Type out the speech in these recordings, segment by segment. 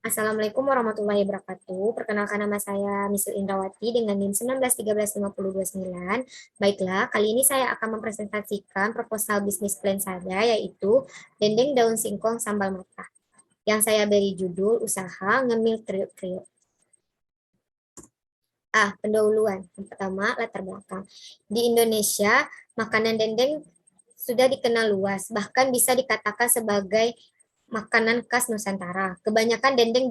Assalamualaikum warahmatullahi wabarakatuh. Perkenalkan nama saya Misil Indrawati dengan NIM 19135029. Baiklah, kali ini saya akan mempresentasikan proposal bisnis plan saya yaitu dendeng daun singkong sambal mata. Yang saya beri judul usaha ngemil kriuk-kriuk. Pendahuluan. Yang pertama, latar belakang. Di Indonesia, makanan dendeng sudah dikenal luas, bahkan bisa dikatakan sebagai makanan khas Nusantara. Kebanyakan dendeng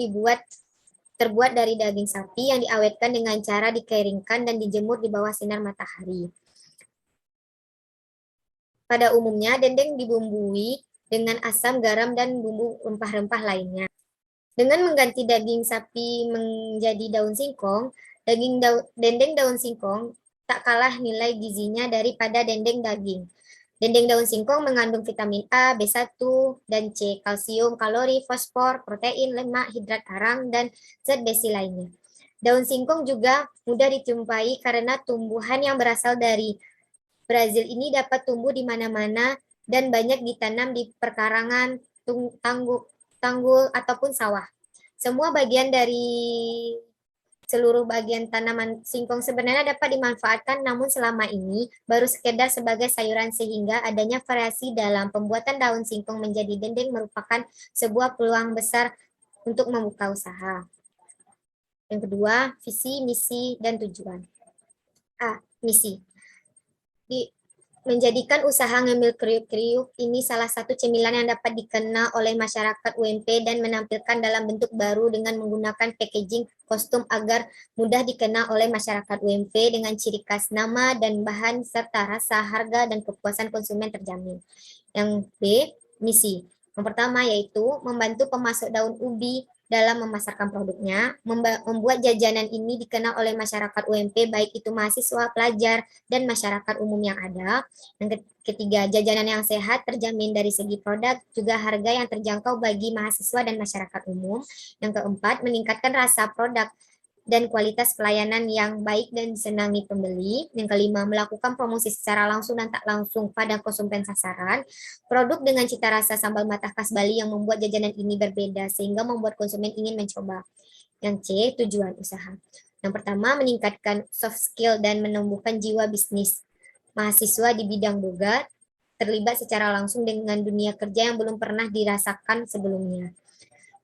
terbuat dari daging sapi yang diawetkan dengan cara dikeringkan dan dijemur di bawah sinar matahari. Pada umumnya, dendeng dibumbui dengan asam, garam, dan bumbu rempah-rempah lainnya. Dengan mengganti daging sapi menjadi daun singkong, dendeng daun singkong tak kalah nilai gizinya daripada dendeng daging. Dendeng daun singkong mengandung vitamin A, B1, dan C, kalsium, kalori, fosfor, protein, lemak, hidrat arang, dan zat besi lainnya. Daun singkong juga mudah dijumpai karena tumbuhan yang berasal dari Brazil ini dapat tumbuh di mana-mana dan banyak ditanam di perkarangan, tanggul, ataupun sawah. Semua bagian dari seluruh bagian tanaman singkong sebenarnya dapat dimanfaatkan, namun selama ini baru sekedar sebagai sayuran sehingga adanya variasi dalam pembuatan daun singkong menjadi dendeng merupakan sebuah peluang besar untuk membuka usaha. Yang kedua, visi, misi, dan tujuan. Misi. Menjadikan usaha ngemil kriuk-kriuk ini salah satu cemilan yang dapat dikenal oleh masyarakat UMP dan menampilkan dalam bentuk baru dengan menggunakan packaging kostum agar mudah dikenal oleh masyarakat UMP dengan ciri khas nama dan bahan serta rasa, harga, dan kepuasan konsumen terjamin. Yang B, misi. Yang pertama yaitu membantu pemasok daun ubi dalam memasarkan produknya, membuat jajanan ini dikenal oleh masyarakat UMP, baik itu mahasiswa, pelajar, dan masyarakat umum yang ada. Yang ketiga, jajanan yang sehat terjamin dari segi produk, juga harga yang terjangkau bagi mahasiswa dan masyarakat umum. Yang keempat, meningkatkan rasa produk dan kualitas pelayanan yang baik dan disenangi pembeli. Yang kelima, melakukan promosi secara langsung dan tak langsung pada konsumen sasaran. Produk dengan cita rasa sambal mata khas Bali yang membuat jajanan ini berbeda sehingga membuat konsumen ingin mencoba. Yang C, tujuan usaha. Yang pertama, meningkatkan soft skill dan menumbuhkan jiwa bisnis. Mahasiswa di bidang boga terlibat secara langsung dengan dunia kerja yang belum pernah dirasakan sebelumnya.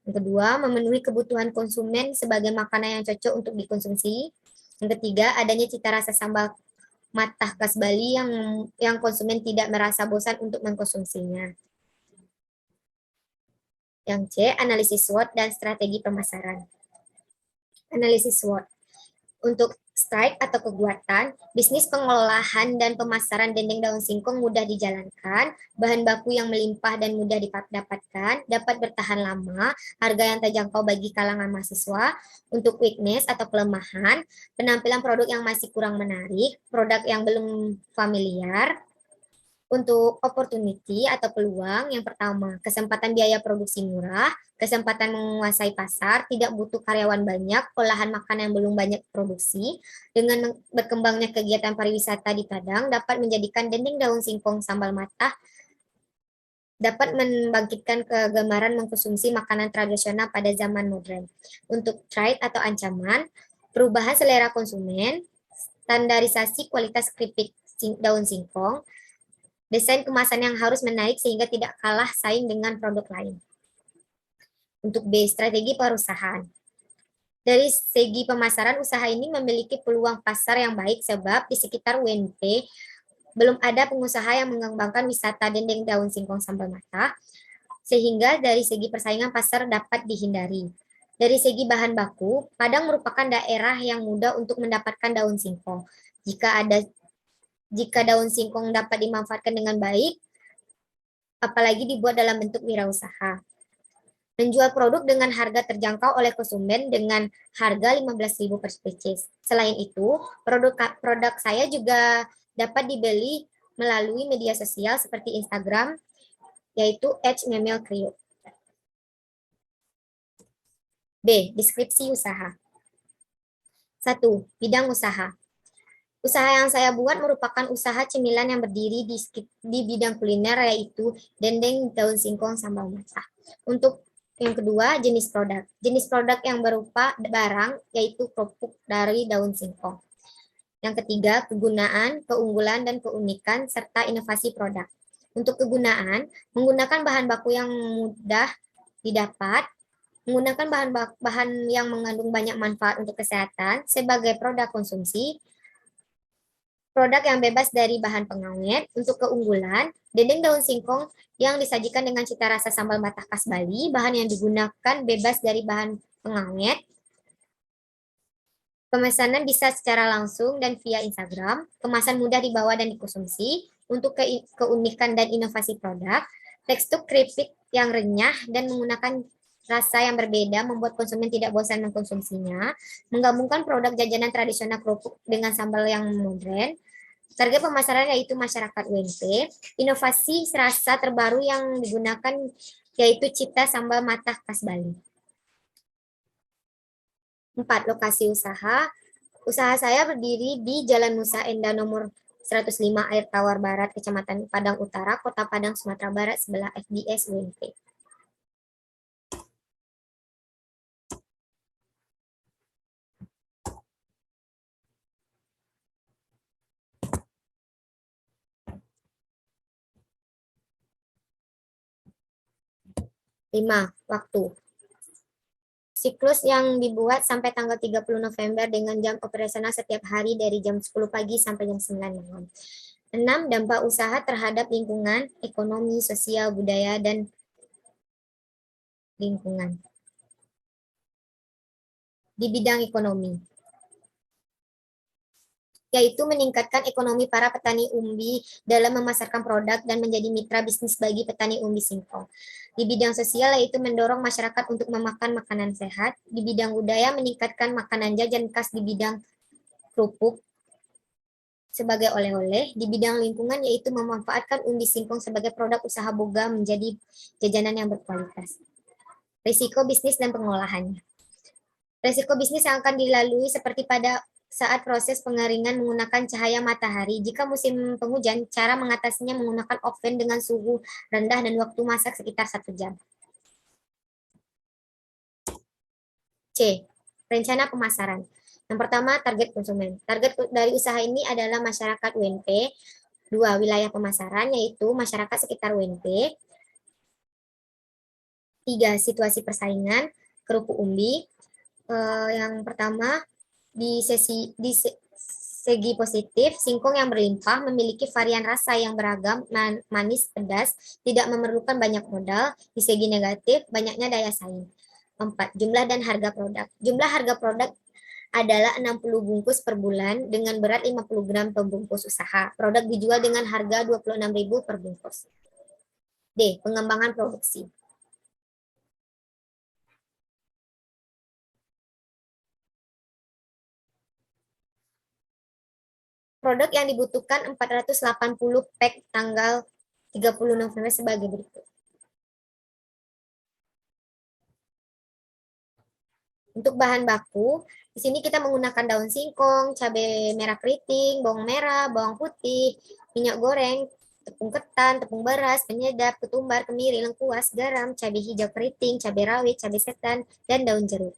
Yang kedua, memenuhi kebutuhan konsumen sebagai makanan yang cocok untuk dikonsumsi. Yang ketiga, adanya cita rasa sambal mata khas Bali yang konsumen tidak merasa bosan untuk mengkonsumsinya. Yang C, analisis SWOT dan strategi pemasaran. Analisis SWOT. Untuk strike atau kekuatan, bisnis pengolahan dan pemasaran dendeng daun singkong mudah dijalankan, bahan baku yang melimpah dan mudah didapatkan, dapat bertahan lama, harga yang terjangkau bagi kalangan mahasiswa. Untuk weakness atau kelemahan, penampilan produk yang masih kurang menarik, produk yang belum familiar. Untuk opportunity atau peluang, yang pertama, kesempatan biaya produksi murah, kesempatan menguasai pasar, tidak butuh karyawan banyak, olahan makanan yang belum banyak produksi. Dengan berkembangnya kegiatan pariwisata di Padang, dapat menjadikan dendeng daun singkong sambal mata dapat membangkitkan kegemaran mengkonsumsi makanan tradisional pada zaman modern. Untuk threat atau ancaman, perubahan selera konsumen, standarisasi kualitas keripik daun singkong, desain kemasan yang harus menarik sehingga tidak kalah saing dengan produk lain. Untuk B, strategi perusahaan. Dari segi pemasaran, usaha ini memiliki peluang pasar yang baik sebab di sekitar UNP belum ada pengusaha yang mengembangkan wisata dendeng daun singkong sambal mata, sehingga dari segi persaingan pasar dapat dihindari. Dari segi bahan baku, Padang merupakan daerah yang mudah untuk mendapatkan daun singkong. Jika daun singkong dapat dimanfaatkan dengan baik, apalagi dibuat dalam bentuk wirausaha. Menjual produk dengan harga terjangkau oleh konsumen dengan harga 15.000 per spesies. Selain itu, produk saya juga dapat dibeli melalui media sosial seperti Instagram, yaitu @memelkriuk. B. Deskripsi usaha. 1. Bidang usaha. Usaha yang saya buat merupakan usaha cemilan yang berdiri di bidang kuliner, yaitu dendeng daun singkong sambal mata. Untuk Yang kedua, jenis produk. Jenis produk yang berupa barang, yaitu kerupuk dari daun singkong. Yang ketiga, kegunaan, keunggulan, dan keunikan, serta inovasi produk. Untuk kegunaan, menggunakan bahan baku yang mudah didapat, menggunakan bahan yang mengandung banyak manfaat untuk kesehatan sebagai produk konsumsi, produk yang bebas dari bahan pengawet. Untuk keunggulan, dendeng daun singkong yang disajikan dengan cita rasa sambal matah khas Bali, bahan yang digunakan bebas dari bahan pengawet. Pemesanan bisa secara langsung dan via Instagram, kemasan mudah dibawa dan dikonsumsi. Untuk keunikan dan inovasi produk, tekstur keripik yang renyah dan menggunakan rasa yang berbeda membuat konsumen tidak bosan mengkonsumsinya. Menggabungkan produk jajanan tradisional kerupuk dengan sambal yang modern. Target pemasaran yaitu masyarakat UMP. Inovasi rasa terbaru yang digunakan yaitu cita sambal matah khas Bali. 4. Lokasi usaha. Usaha saya berdiri di Jalan Musa Enda nomor 105 Air Tawar Barat, Kecamatan Padang Utara, Kota Padang, Sumatera Barat, sebelah FDS UMP. Lima, waktu. Siklus yang dibuat sampai tanggal 30 November dengan jam operasional setiap hari dari jam 10 pagi sampai jam 9 malam. 6. Dampak usaha terhadap lingkungan, ekonomi, sosial, budaya, dan lingkungan. Di bidang ekonomi, yaitu meningkatkan ekonomi para petani umbi dalam memasarkan produk dan menjadi mitra bisnis bagi petani umbi singkong. Di bidang sosial, yaitu mendorong masyarakat untuk memakan makanan sehat. Di bidang budaya, meningkatkan makanan jajan khas di bidang kerupuk sebagai oleh-oleh. Di bidang lingkungan, yaitu memanfaatkan umbi singkong sebagai produk usaha boga menjadi jajanan yang berkualitas. Risiko bisnis dan pengolahannya. Risiko bisnis yang akan dilalui seperti pada saat proses pengeringan menggunakan cahaya matahari. Jika musim penghujan, cara mengatasinya menggunakan oven dengan suhu rendah dan waktu masak sekitar 1 jam. C. Rencana pemasaran. Yang pertama, target konsumen. Target dari usaha ini adalah masyarakat UNP. 2. Wilayah pemasaran, yaitu masyarakat sekitar UNP. 3. Situasi persaingan, kerupuk umbi. Yang pertama, di segi positif, singkong yang berlimpah memiliki varian rasa yang beragam, manis, pedas, tidak memerlukan banyak modal. Di segi negatif, banyaknya daya saing. 4. Jumlah dan harga produk. Jumlah harga produk adalah 60 bungkus per bulan dengan berat 50 gram per bungkus usaha. Produk dijual dengan harga 26.000 per bungkus. D. Pengembangan produksi. Produk yang dibutuhkan 480 pack tanggal 30 November sebagai berikut. Untuk bahan baku, di sini kita menggunakan daun singkong, cabai merah keriting, bawang merah, bawang putih, minyak goreng, tepung ketan, tepung beras, penyedap, ketumbar, kemiri, lengkuas, garam, cabai hijau keriting, cabai rawit, cabai setan, dan daun jeruk.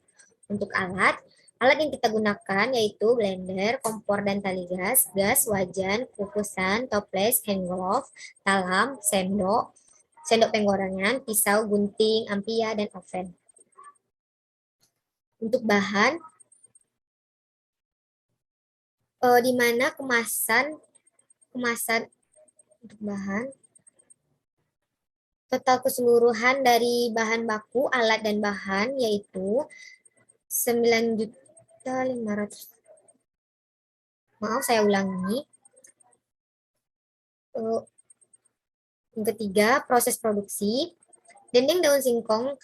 Untuk alat yang kita gunakan yaitu blender, kompor dan tali gas, wajan, kukusan, toples, hand glove, talam, sendok penggorengan, pisau, gunting, ampia, dan oven. Untuk bahan, di mana kemasan untuk bahan, total keseluruhan dari bahan baku, alat, dan bahan yaitu 9.500. Maaf, saya ulangi. Yang ketiga, proses produksi. Dendeng daun singkong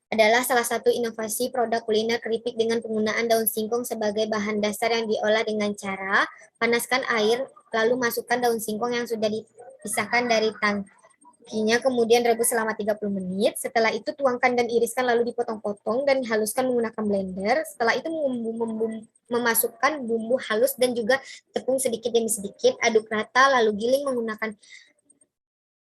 adalah salah satu inovasi produk kuliner keripik dengan penggunaan daun singkong sebagai bahan dasar yang diolah dengan cara panaskan air, lalu masukkan daun singkong yang sudah dipisahkan dari tangkinya, kemudian rebus selama 30 menit. Setelah itu tuangkan dan iriskan, lalu dipotong-potong dan haluskan menggunakan blender. Setelah itu memasukkan bumbu halus dan juga tepung sedikit demi sedikit, aduk rata, lalu giling menggunakan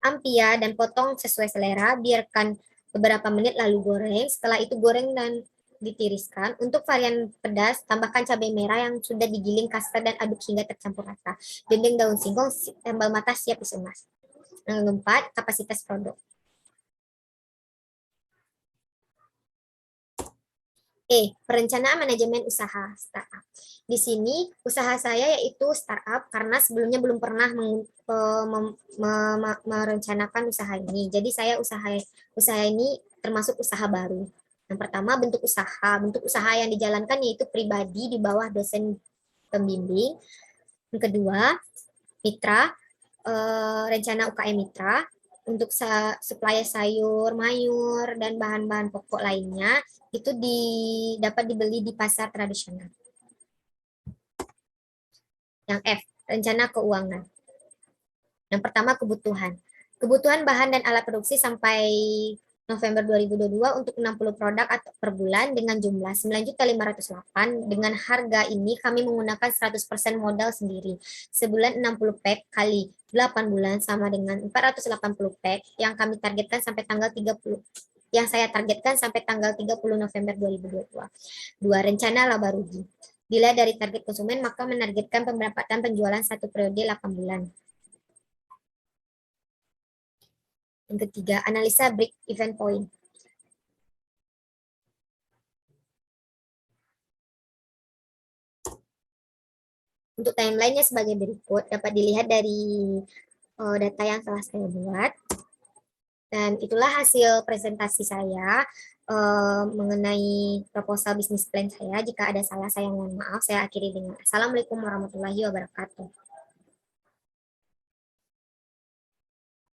ampia dan potong sesuai selera. Biarkan beberapa menit lalu goreng. Setelah itu goreng dan ditiriskan. Untuk varian pedas, tambahkan cabai merah yang sudah digiling kasar dan aduk hingga tercampur rata. Dendeng daun singkong, sambal mata siap dikemas. Yang keempat, kapasitas produk. Perencanaan manajemen usaha startup. Di sini usaha saya yaitu startup karena sebelumnya belum pernah merencanakan usaha ini. Jadi saya usaha ini termasuk usaha baru. Yang pertama bentuk usaha. Bentuk usaha yang dijalankan yaitu pribadi di bawah dosen pembimbing. Yang kedua, mitra, rencana UKM mitra untuk suplai sayur, mayur, dan bahan-bahan pokok lainnya itu dapat dibeli di pasar tradisional. Yang F, rencana keuangan. Yang pertama, kebutuhan. Kebutuhan bahan dan alat produksi sampai November 2022 untuk 60 produk atau per bulan dengan jumlah 9.508. Dengan harga ini kami menggunakan 100% modal sendiri. Sebulan 60 pack kali 8 bulan sama dengan 480 pack yang kami targetkan sampai tanggal 30 yang saya targetkan sampai tanggal 30 November 2022. Dua, rencana laba rugi. Bila dari target konsumen, maka menargetkan pendapatan penjualan satu periode 8 bulan. Yang ketiga, analisa break even point. Untuk timeline-nya sebagai berikut, dapat dilihat dari data yang telah saya buat. Dan itulah hasil presentasi saya mengenai proposal bisnis plan saya. Jika ada salah, saya mohon maaf. Saya akhiri dengan Assalamualaikum warahmatullahi wabarakatuh.